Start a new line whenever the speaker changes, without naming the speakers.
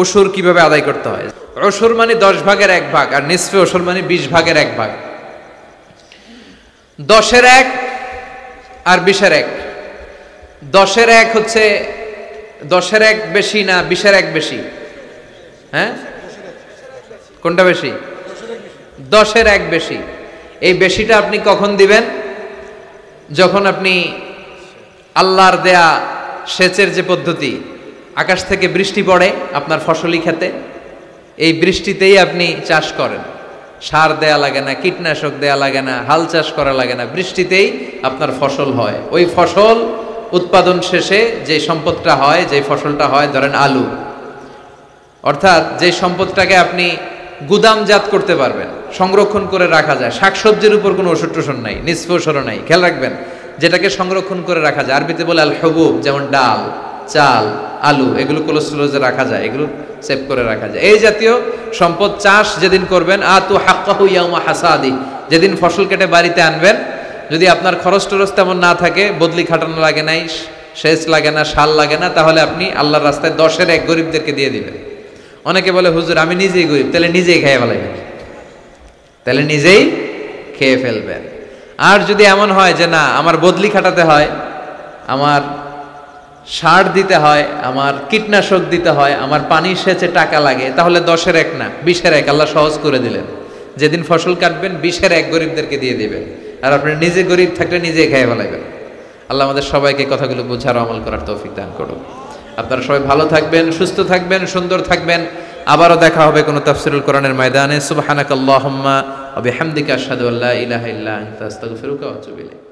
ওশর কিভাবে আদায় করতে হয়? ওশর মানে 10 ভাগের 1 ভাগ, আর নিসফে ওশর মানে 20 ভাগের 1 ভাগ। 10-এর 1 আর 20-এর 1। 10-এর 1 হচ্ছে 10-এর 1 বেশি না 20-এর 1 বেশি? হ্যাঁ, কোনটা বেশি? 10-এর 1 বেশি। এই বেশিটা আপনি কখন দিবেন? যখন আপনি আল্লাহর দেয়া সেচের যে পদ্ধতি, আকাশ থেকে বৃষ্টি পড়ে আপনার ফসলি খেতে, এই বৃষ্টিতেই আপনি চাষ করেন, সার দেয়া লাগে না, কীটনাশক দেয়া লাগে না, হাল চাষ করা লাগে না, বৃষ্টিতেই আপনার ফসল হয়। ওই ফসল উৎপাদন শেষে যে সম্পদটা হয়, যে ফসলটা হয়, ধরেন আলু, অর্থাৎ যে সম্পদটাকে আপনি গুদামজাত করতে পারবেন, সংরক্ষণ করে রাখা যায়। শাকসবজির উপর কোনো ওষুধ টোষণ নাই, নিসফে ওশরও নাই, খেয়াল রাখবেন। যেটাকে সংরক্ষণ করে রাখা যায়, আরবিতে বলে আল হুবুব, যেমন ডাল, চাল, আলু, এগুলো কোল্ড স্টোরেজে রাখা যায়, এগুলো সেভ করে রাখা যায়। এই জাতীয় সম্পদ চাষ যেদিন করবেন, আতু হাক্কাহু ইয়াউমা হাসাদি, যেদিন ফসল কেটে বাড়িতে আনবেন, যদি আপনার খরচ টরচ তেমন না থাকে, বদলি খাটানো লাগে নাই, সেচ লাগে না, সার লাগে না, তাহলে আপনি আল্লাহর রাস্তায় 10-এর 1 গরিবদেরকে দিয়ে দিবেন। অনেকে বলে হুজুর আমি নিজেই গরিব, তাহলে নিজেই খেয়ে ফেলাইবেন, তাহলে নিজেই খেয়ে ফেলবেন। আর যদি এমন হয় যে না, আমার বদলি খাটাতে হয়, আমার সার দিতে হয়, আমার কীটনাশক দিতে হয়, আমার পানি সেচে টাকা লাগে, তাহলে 10-এর 1 না 20-এর 1 আল্লাহ সহজ করে দিলেন। যেদিন ফসল কাটবেন 20-এর 1 গরিবদেরকে দিয়ে দিবেন, আর আপনি নিজে গরিব থাকলে নিজেই খেয়ে ফেলাইবেন। আল্লাহ আমাদের সবাইকে কথাগুলো বোঝার আমল করার তৌফিক দান করুন। আপনারা সবাই ভালো থাকবেন, সুস্থ থাকবেন, সুন্দর থাকবেন। আবারও দেখা হবে কোনো তাফসীরুল কোরআনের ময়দানে। সুবহানাকাল্লাহুম্মা ওয়া বিহামদিকা আশহাদু আল্লা ইলাহা ইল্লা আনতা আস্তাগফিরুকা ওয়া আতুবু ইলাইক।